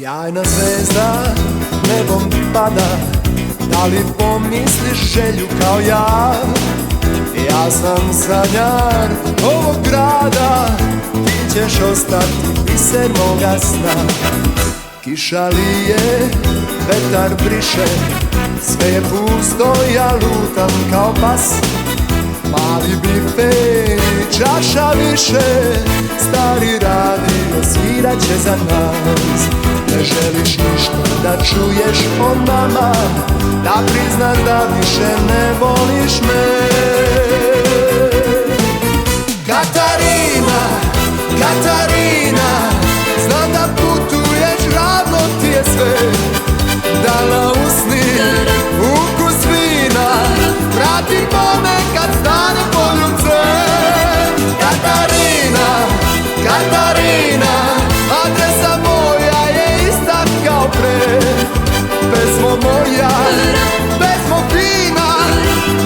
Sjajna zvezda nebom pada, da li pomisliš želju kao ja? Ja sam sanjar ovog grada, ti ćeš ostati biser moga sna. Kiša lije, vetar briše, sve je pusto, ja lutam kao pas. Mali bife i čaša više, stari radio svirat će za nas. Ne želiš ništa da čuješ o nama, da priznaš da više ne voliš me. Katarina, Katarina, znam da putuješ, ravno ti je sve. Dala usni, ukus vina, vrati ponekad stane poljubce. Katarina, Katarina, adresa moja je ista kao pre. Pesmo moja, pesmo fina,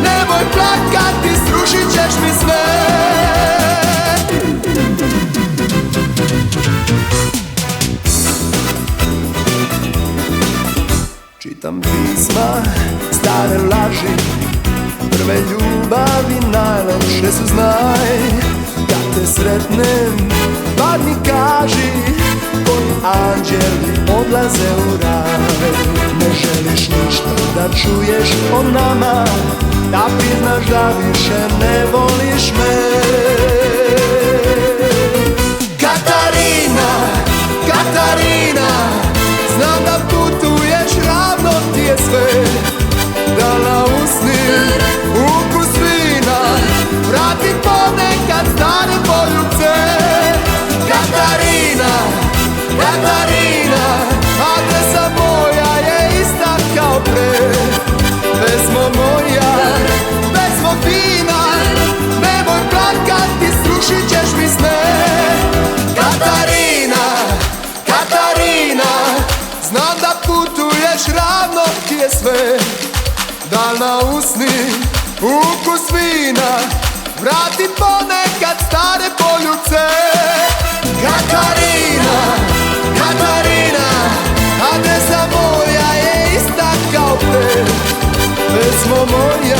nemoj plakati, srušit ćeš mi sve. Čitam pisma, stare laži, prve ljubavi najlepše su, znaj. Kad te sretnem, bar mi kaži, koji anđeli odlaze u raj. Ne želiš ništa da čuješ o nama, da priznaš da više ne voliš me. Katarina, Katarina, znam da putuješ, ravno ti je sve. Dala usni, ukus vina, vrati ponekad stare poljubce. Katarina, Katarina, adresa moja je ista kao pre. Pesmo moja, pesmo fina, nemoj plakati, srušit ćeš mi sve. Katarina, Katarina, znam da putuješ, ravno ti je sve. Dal na usni, ukus vina, vrati ponekad stare poljubce. Katarina, Katarina, adresa moja je ista kao pre. Pesmo moja,